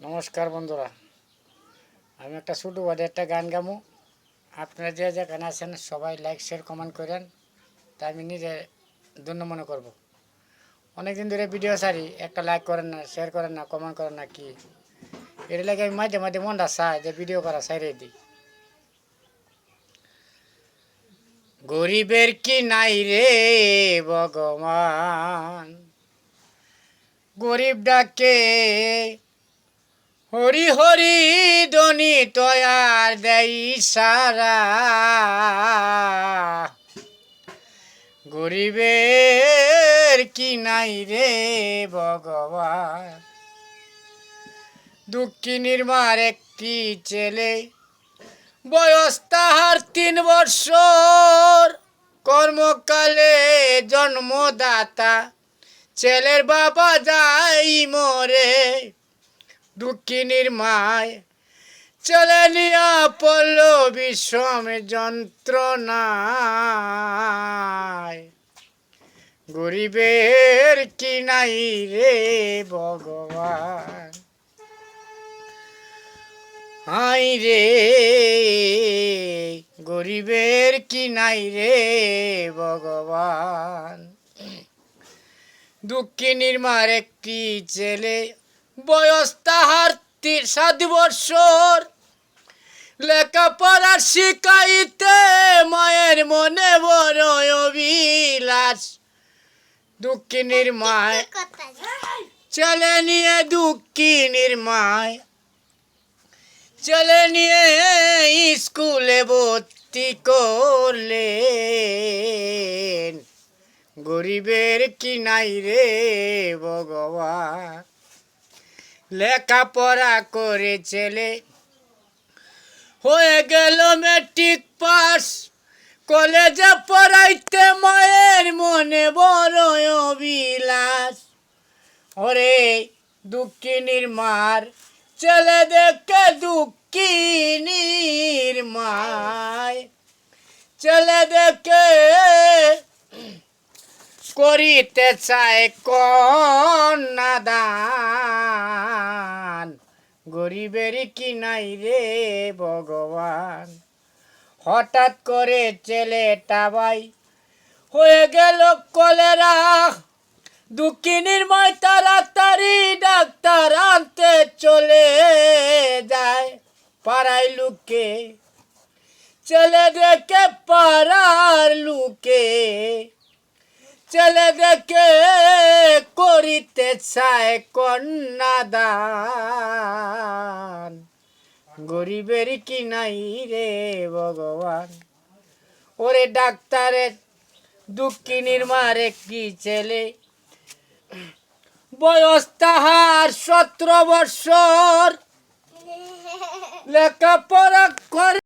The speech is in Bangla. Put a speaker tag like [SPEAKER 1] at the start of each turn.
[SPEAKER 1] নমস্কার বন্ধুরা, আমি একটা ছোটো বাদে একটা গান গামু। আপনারা যে যেখানে আছেন সবাই লাইক শেয়ার কমেন্ট করেন, তা আমি নিজে ধন্য মনে করব। অনেকদিন ধরে ভিডিও ছাড়ি, একটা লাইক করেন না, শেয়ার করেন না, কমেন্ট করেন না, কি এর লাগে আমি মাঝে মাঝে মনটা চাই যে ভিডিও করা ছাইড়ে দিই। গরিবের কি নাই রে ভগবান, গরিব ডাকে হরি হরি ধনি তয়ার দেই সারা। গরিবের কি নাই রে ভগবান, দুঃখিনীর মার একটি ছেলে, বয়স তাহার 3 বৎসর, কর্মকালে জন্মদাতা, ছেলের বাবা যাই মরে। দুঃখিনীর মায় চলে নিয়া পড়ল বিষম যন্ত্রণায়। গরিবের কি নাই রে ভগবান, হাই রে গরিবের কি নাই রে ভগবান। দুঃখিনীর মার একটি ছেলে, বয়স তাহার 7 বৎসর, লেখাপড়া শিখাইতে মায়ের মনে বড় অভিলাষ। দুঃখিনীর মায় ছেলে নিয়ে, দুঃখিনীর মায় ছেলে নিয়ে স্কুলে ভর্তি করলেন। গরিবের কি নাই রে ভগবান, লেখাপড়া করে ছেলে হয়ে গেল মেট্রিক পাস, কলেজে পড়াইতে মায়ের মনে বড় অভিলাষ। ওরে দুঃখিনীর মার ছেলে দেখে দুঃখিনীর মায় ছেলে দেখে করিতে চায় কন্যাদান। গরিবের কি নাই রে ভগবান, হঠাৎ করে ছেলেটা ভাই হয়ে গেল কলেরা। দুঃখিনীর মায় তাড়াতাড়ি ডাক্তার আনতে চলে যায়। পাড়ায় লুকে ছেলে দেখে, পাড়ার লুকে ছেলে দেখে করিতে চায় কন্যাদান। গরিবের কি নাই রে ভগবান। ওরে ডাক্তারের দুঃখিনীর মার একটি ছেলে, বয়স তাহার 17 বৎসর, লেখাপড়া করে